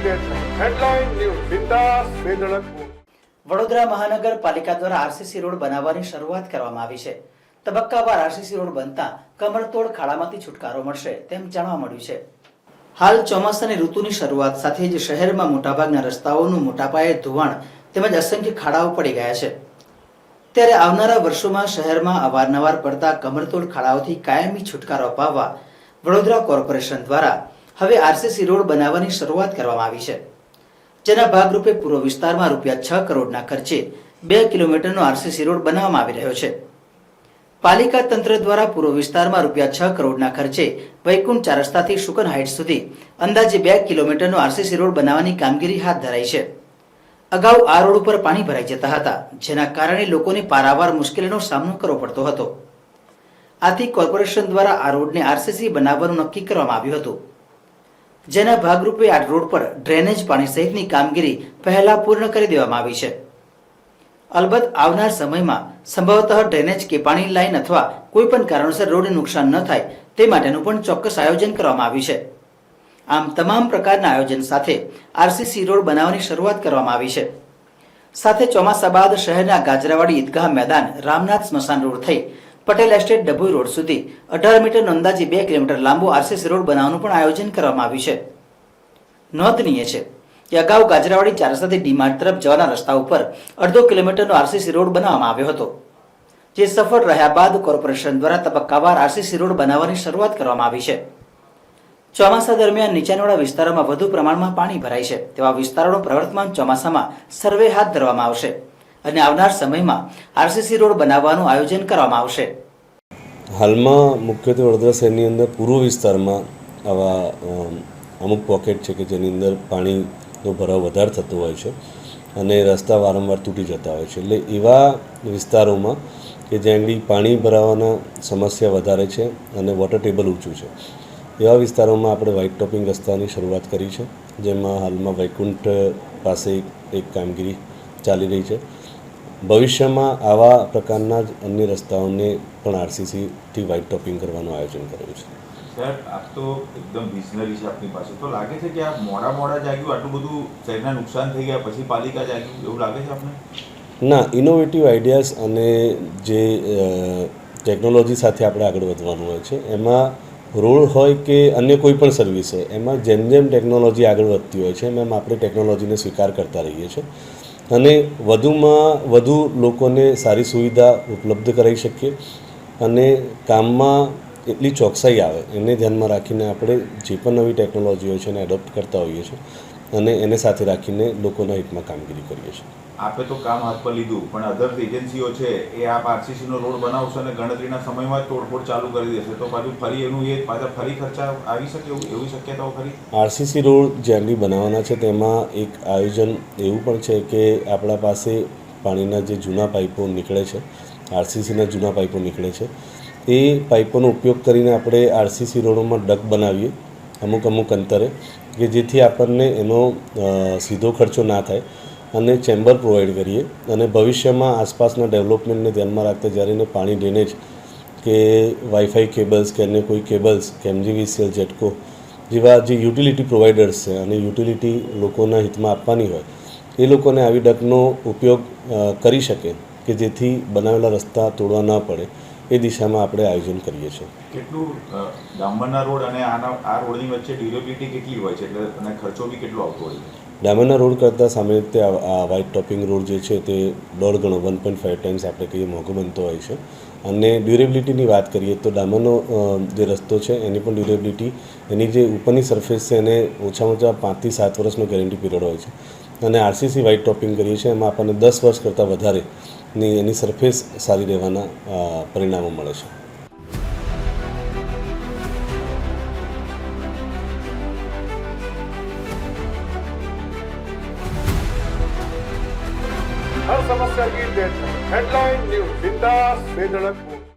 Headline news બિંદાસ બેધડક. વડોદરા મહાનગરપાલિકા દ્વારા આરસીસી રોડ બનાવવાની શરૂઆત કરવામાં આવી છે. તબક્કાવાર આરસીસી રોડ બનતા કમરતોડ ખાડામાંથી છુટકારો મળશે તેમ જાણવા મળ્યું છે. હાલ ચોમાસાની ઋતુની શરૂઆત સાથે જ શહેરમાં મોટાભાગના રસ્તાઓનું મોટા પાયે ધોવાણ તેમજ અસંખ્ય ખાડાઓ પડી ગયા છે. ત્યારે આવનારા વર્ષોમાં શહેરમાં અવારનવાર પડતા કમરતોડ ખાડાઓથી કાયમી છુટકારો અપાવવા વડોદરા કોર્પોરેશન દ્વારા હવે આરસીસી રોડ બનાવવાની શરૂઆત કરવામાં આવી છે. જેના ભાગરૂપે પૂર્વ વિસ્તારમાં ₹6 કરોડના ખર્ચે 2 કિલોમીટરનો આરસીસી રોડ બનાવવામાં આવી રહ્યો છે. પાલિકા તંત્ર દ્વારા પૂર્વ વિસ્તારમાં ₹6 કરોડના ખર્ચે વૈકુંઠ 4 રસ્તાથી શુકન હાઇટ સુધી અંદાજે 2 કિલોમીટરનો આરસીસી રોડ બનાવવાની કામગીરી હાથ ધરાઈ છે. અગાઉ આ રોડ ઉપર પાણી ભરાઈ જતા હતા, જેના કારણે લોકોને પારાવાર મુશ્કેલીનો સામનો કરવો પડતો હતો. આથી કોર્પોરેશન દ્વારા આ રોડને આરસીસી બનાવવાનું નક્કી કરવામાં આવ્યું હતું. જેના ભાગરૂપે આ રોડ પર ડ્રેનેજ પાણી સહિતની કામગીરી પહેલા પૂર્ણ કરી દેવામાં આવી છે. અલબત્ત આવનાર સમયમાં સંભવતઃ ડ્રેનેજ કે પાણી લાઈન અથવા કોઈ પણ કારણોસર રોડને નુકસાન ન થાય તે માટેનું પણ ચોક્કસ આયોજન કરવામાં આવ્યું છે. આમ તમામ પ્રકારના આયોજન સાથે આરસીસી રોડ બનાવવાની શરૂઆત કરવામાં આવી છે. સાથે ચોમાસા બાદ શહેરના ગાજરાવાડી ઈદગાહ મેદાન રામનાથ સ્મશાન રોડ થઈ પટેલ એસ્ટેટ ડભોઈ રોડ સુધી 18 મીટરનો અંદાજે 2 કિલોમીટર લાંબો આરસીસી રોડ બનાવવાનું પણ આયોજન કરવામાં આવ્યું છે. નોંધનીય છે કે અગાઉ ગાજરાવાડી 4 રસ્તાથી ડીમાર્ટ તરફ જવાના રસ્તા ઉપર 1/2 કિલોમીટરનો આરસીસી રોડ બનાવવામાં આવ્યો હતો, જે સફળ રહ્યા બાદ કોર્પોરેશન દ્વારા તબક્કાવાર આરસીસી રોડ બનાવવાની શરૂઆત કરવામાં આવી છે. ચોમાસા દરમિયાન નીચાણવાળા વિસ્તારોમાં વધુ પ્રમાણમાં પાણી ભરાય છે તેવા વિસ્તારોનો પ્રવર્તમાન ચોમાસામાં સર્વે હાથ ધરવામાં આવશે અને આવનાર સમયમાં આરસીસી રોડ બનાવવાનું આયોજન કરવામાં આવશે. હાલમાં મુખ્યત્વે વડોદરા શહેરની અંદર પૂર્વ વિસ્તારમાં આવા અમુક પોકેટ છે કે જેની અંદર પાણીનો ભરાવ વધારે થતો હોય છે અને રસ્તા વારંવાર તૂટી જતા હોય છે. એટલે એવા વિસ્તારોમાં કે જ્યાં આગળ પાણી ભરાવાના સમસ્યા વધારે છે અને વોટર ટેબલ ઊંચું છે, એવા વિસ્તારોમાં આપણે વ્હાઇટ ટોપિંગ રસ્તાની શરૂઆત કરી છે, જેમાં હાલમાં વૈકુંઠ પાસે એક કામગીરી ચાલી રહી છે. ભવિષ્યમાં આવા પ્રકારના જ અન્ય રસ્તાઓને પણ આરસીસીથી વ્હાઇટ ટોપિંગ કરવાનું આયોજન કર્યું છે. સર, આપ તો એકદમ વિઝનરી છે આપની પાસે, તો લાગે છે કે આ મોડા જાગ્યું, આટલું બધું શહેરના નુકસાન થઈ ગયા પછી પાલિકા જાગ્યું, એવું લાગે છે આપને? ના, ઇનોવેટિવ આઈડિયાઝ અને જે ટેકનોલોજી સાથે આપણે આગળ વધવાનું હોય છે, એમાં રોડ હોય કે અન્ય કોઈ પણ સર્વિસ હોય, એમાં જેમ જેમ ટેકનોલોજી આગળ વધતી હોય છે એમ આપણે ટેકનોલોજીને સ્વીકાર કરતા રહીએ છીએ અને વધુમાં વધુ લોકોને સારી સુવિધા ઉપલબ્ધ કરાવી શકીએ અને કામમાં એટલી ચોકસાઈ આવે એને ધ્યાનમાં રાખીને આપણે જે પણ નવી ટેકનોલોજી હોય છે એને એડોપ્ટ કરતા હોઈએ છીએ અને એને સાથે રાખીને લોકોના હિતમાં કામગીરી કરીએ છીએ. આપે તો કામ હાથ પર લીધું, પણ અધર એજન્સીઓ છે એ આપ આરસીસીનો રોડ બનાવશે અને ગણતરીના સમયમાં જ તોડફોડ ચાલુ કરી દેશે, તો પાછું ફરી એનું ફરી ખર્ચા આવી શકે એવી શક્યતાઓ ખરી? આરસીસી રોડ જ્યાંથી બનાવવાના છે તેમાં એક આયોજન એવું પણ છે કે આપણા પાસે પાણીના જે જૂના પાઇપો નીકળે છે, આરસીસીના જૂના પાઇપો નીકળે છે, એ પાઇપોનો ઉપયોગ કરીને આપણે આરસીસી રોડોમાં ડક બનાવીએ અમુક અંતરે, કે જેથી આપણને એનો સીધો ખર્ચો ના થાય અને ચેમ્બર પ્રોવાઈડ કરીએ અને ભવિષ્યમાં આસપાસના ડેવલપમેન્ટને ધ્યાનમાં રાખતા જ્યારે એને પાણી ડ્રેનેજ કે વાઈફાઈ કેબલ્સ કે અન્ય કોઈ કેબલ્સ કે એમજીવીસીએલ, જેટકો જેવા જે યુટિલિટી પ્રોવાઈડર્સ છે અને યુટિલિટી લોકોના હિતમાં આપવાની હોય એ લોકોને આવી ડકનો ઉપયોગ કરી શકે કે જેથી બનાવેલા રસ્તા તોડવા ન પડે, એ દિશામાં આપણે આયોજન કરીએ છીએ. કેટલું ડામરના રોડ અને આ રોડની વચ્ચે ડ્યુરેબિલિટી કેટલી હોય છે, એટલે અને ખર્ચો બી કેટલો આવતો હોય છે? ડામરના રોડ કરતાં સામાન્ય રીતે આ વ્હાઇટ ટોપિંગ રોડ જે છે તે 1.5 ગણો 1.5 ટાઈમ્સ આપણે કહીએ મોંઘો બનતો હોય છે. અને ડ્યુરેબિલિટીની વાત કરીએ તો ડામરનો જે રસ્તો છે એની પણ ડ્યુરેબિલિટી, એની જે ઉપરની સરફેસ છે એને ઓછામાં ઓછા 5 થી 7 વર્ષનો ગેરંટી પીરિયડ હોય છે અને આરસીસી વ્હાઇટ ટોપિંગ કરીએ છીએ એમાં આપણને 10 વર્ષ કરતાં વધારેની એની સરફેસ સારી રહેવાના પરિણામો મળે છે. हर समस्या की हेडलाइन न्यूज बिंदास बेधड़क.